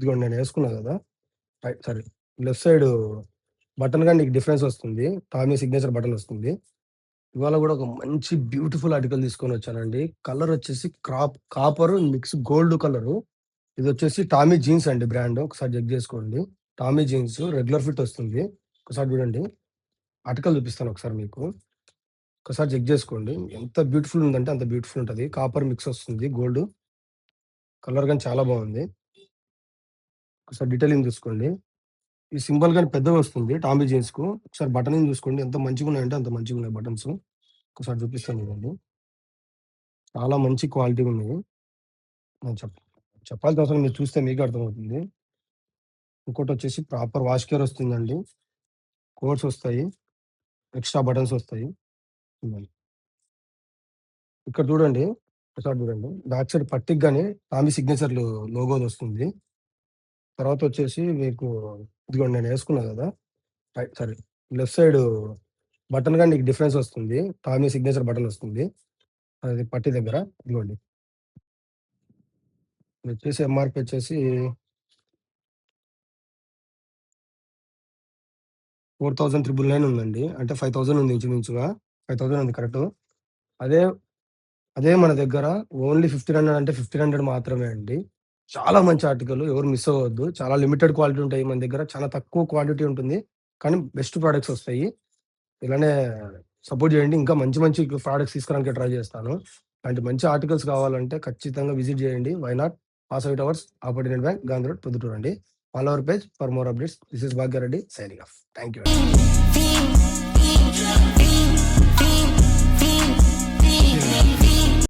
ఇదిగోండి నేనేసుకున్నా గదా! Right sorry left side button గాని నీకు డిఫరెన్స్ వస్తుంది. టామీ సిగ్నేచర్ బటన్ వస్తుంది. ఇవాళ గూడా ఒక మంచి బ్యూటిఫుల్ ఆర్టికల్ తీసుకొనొచ్చానండి. కలరొచ్చేసి కాపరు మిక్స్ గోల్డ్ కలరు. ఇదొచ్చేసి టామీ జీన్స్ అండి బ్రాండ్. ఒకసారి చెక్ జేసుకోండి. టామీ జీన్స్ రెగ్యులర్ ఫిట్ వస్తుంది. ఒకసారి జూడండి. ఆర్టికల్ చూపిస్తాను ఒకసారి మీకు. ఒకసారి చెక్ జేసుకోండి. ఎంత బ్యూటిఫుల్ ఉందంటే అంత బ్యూటిఫుల్ ఉంటది. కాపర్ మిక్స్ వస్తుంది గోల్డ్. కలర్ గాని చాలా బావుంది. ఒకసారి డీటెయిలింగ్ చూసుకోండి. ఈ సింబల్ గాని పెద్దగొస్తుంది టామీ జీన్స్‌కు. ఒకసారి బటనింగ్ చూసుకోండి. ఎంత మంచిగున్నాయంటే అంత మంచిగున్నాయి బటన్స్. ఒకసారి చూపిస్తాను చూడండి. చాలా మంచి క్వాలిటీగున్నాయి. నేను చెప్పాల్సిన అవసరం మీరు చూస్తే మీకే అర్థమవుతుంది. ఇంకోటొచ్చేసి ప్రాపర్ వాష్ కేర్ వస్తుందండి. కోడ్స్ వస్తాయి. ఎక్స్‌ట్రా బటన్స్ వస్తాయి. ఇవ్వండి. ఇక్కడ చూడండి. ఒకసారి చూడండి. బ్యాక్ సైడ్ పట్టీకి గాని టామీ సిగ్నేచర్‌లు లోగోదొస్తుంది. తర్వాతొచ్చేసి మీకు ఇదిగోండి నేనేసుకున్నా గదా! Right sorry left side button గాని నీకు డిఫరెన్స్ వస్తుంది. టామీ సిగ్నేచర్ బటన్ వస్తుంది. అది పట్టీ దగ్గర. ఇదిగోండి. ఇదొచ్చేసి ఎంఆర్‌పీ వచ్చేసి 4,999 ఉందండి. అంటే 5,000 ఉంది ఇంచుమించుగా. 5,000 ఉంది కరెక్టు. అదే అదే మన దగ్గర ఓన్లీ 1,500 అంటే 1,500 మాత్రమే అండి. చాలా మంచి ఆర్టికల్. ఎవరు మిస్ అవ్వద్దు. చాలా లిమిటెడ్ క్వాలిటీ ఉంటాయి మన దగ్గర. చాలా తక్కువ క్వాంటిటీ ఉంటుంది. కానీ బెస్ట్ ప్రొడక్ట్స్ వస్తాయి. ఇలానే సపోర్ట్ చేయండి. ఇంకా మంచి మంచి ప్రొడక్ట్స్ తీసుకురావడానికి ట్రై చేస్తాను. అలాంటి మంచి ఆర్టికల్స్ కావాలంటే ఖచ్చితంగా విజిట్ చేయండి. Why not? Pass out hours opportunity bank, Gandhi road, Proddatur అండి. Follow our page for more updates. This is Bhagyareddy signing off. Thank you అండి.